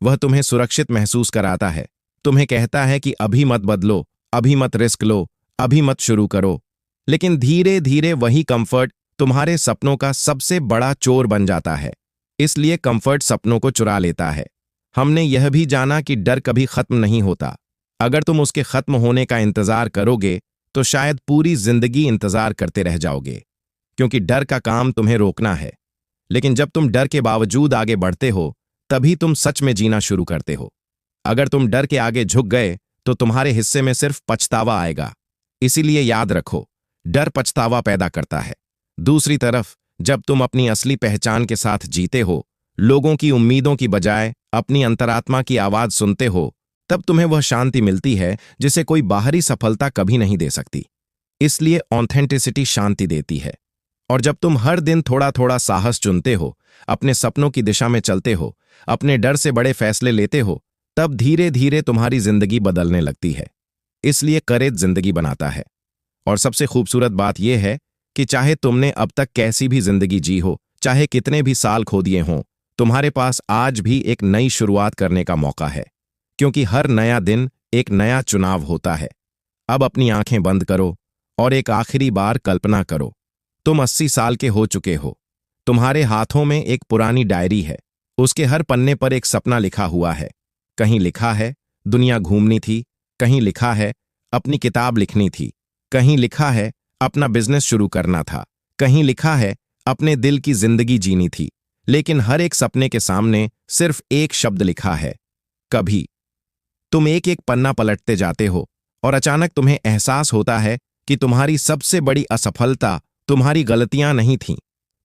वह तुम्हें सुरक्षित महसूस कराता है, तुम्हें कहता है कि अभी मत बदलो, अभी मत रिस्क लो, अभी मत शुरू करो। लेकिन धीरे धीरे वही कंफर्ट तुम्हारे सपनों का सबसे बड़ा चोर बन जाता है। इसलिए कंफर्ट सपनों को चुरा लेता है। हमने यह भी जाना कि डर कभी खत्म नहीं होता। अगर तुम उसके खत्म होने का इंतजार करोगे तो शायद पूरी जिंदगी इंतजार करते रह जाओगे, क्योंकि डर का काम तुम्हें रोकना है। लेकिन जब तुम डर के बावजूद आगे बढ़ते हो, तभी तुम सच में जीना शुरू करते हो। अगर तुम डर के आगे झुक गए तो तुम्हारे हिस्से में सिर्फ पछतावा आएगा। इसीलिए याद रखो, डर पछतावा पैदा करता है। दूसरी तरफ जब तुम अपनी असली पहचान के साथ जीते हो, लोगों की उम्मीदों की बजाय अपनी अंतरात्मा की आवाज सुनते हो, तब तुम्हें वह शांति मिलती है जिसे कोई बाहरी सफलता कभी नहीं दे सकती। इसलिए ऑथेंटिसिटी शांति देती है। और जब तुम हर दिन थोड़ा थोड़ा साहस चुनते हो, अपने सपनों की दिशा में चलते हो, अपने डर से बड़े फैसले लेते हो, तब धीरे धीरे तुम्हारी जिंदगी बदलने लगती है। इसलिए करेज जिंदगी बनाता है। और सबसे खूबसूरत बात यह है कि चाहे तुमने अब तक कैसी भी जिंदगी जी हो, चाहे कितने भी साल खो दिए हों, तुम्हारे पास आज भी एक नई शुरुआत करने का मौका है। क्योंकि हर नया दिन एक नया चुनाव होता है। अब अपनी आंखें बंद करो और एक आखिरी बार कल्पना करो। तुम 80 साल के हो चुके हो। तुम्हारे हाथों में एक पुरानी डायरी है। उसके हर पन्ने पर एक सपना लिखा हुआ है। कहीं लिखा है दुनिया घूमनी थी, कहीं लिखा है अपनी किताब लिखनी थी, कहीं लिखा है अपना बिजनेस शुरू करना था, कहीं लिखा है अपने दिल की जिंदगी जीनी थी। लेकिन हर एक सपने के सामने सिर्फ एक शब्द लिखा है, कभी। तुम एक एक पन्ना पलटते जाते हो और अचानक तुम्हें एहसास होता है कि तुम्हारी सबसे बड़ी असफलता तुम्हारी गलतियां नहीं थीं।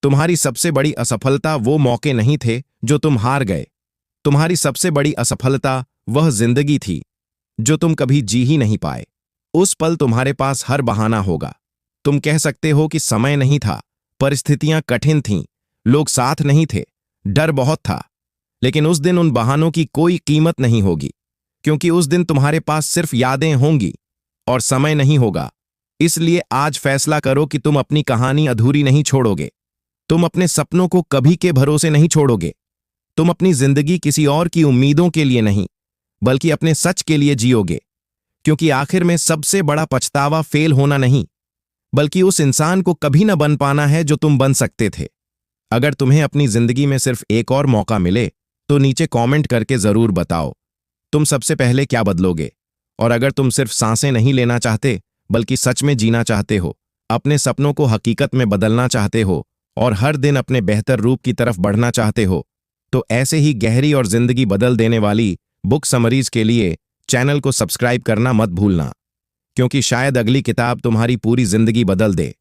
तुम्हारी सबसे बड़ी असफलता वो मौके नहीं थे जो तुम हार गए। तुम्हारी सबसे बड़ी असफलता वह जिंदगी थी जो तुम कभी जी ही नहीं पाए। उस पल तुम्हारे पास हर बहाना होगा। तुम कह सकते हो कि समय नहीं था, परिस्थितियां कठिन थीं, लोग साथ नहीं थे, डर बहुत था। लेकिन उस दिन उन बहानों की कोई कीमत नहीं होगी, क्योंकि उस दिन तुम्हारे पास सिर्फ यादें होंगी और समय नहीं होगा। इसलिए आज फैसला करो कि तुम अपनी कहानी अधूरी नहीं छोड़ोगे। तुम अपने सपनों को कभी के भरोसे नहीं छोड़ोगे। तुम अपनी जिंदगी किसी और की उम्मीदों के लिए नहीं, बल्कि अपने सच के लिए जियोगे। क्योंकि आखिर में सबसे बड़ा पछतावा फेल होना नहीं, बल्कि उस इंसान को कभी न बन पाना है जो तुम बन सकते थे। अगर तुम्हें अपनी जिंदगी में सिर्फ एक और मौका मिले तो नीचे कमेंट करके जरूर बताओ तुम सबसे पहले क्या बदलोगे। और अगर तुम सिर्फ सांसें नहीं लेना चाहते बल्कि सच में जीना चाहते हो, अपने सपनों को हकीकत में बदलना चाहते हो और हर दिन अपने बेहतर रूप की तरफ बढ़ना चाहते हो, तो ऐसे ही गहरी और जिंदगी बदल देने वाली बुक समरीज के लिए चैनल को सब्सक्राइब करना मत भूलना, क्योंकि शायद अगली किताब तुम्हारी पूरी जिंदगी बदल दे।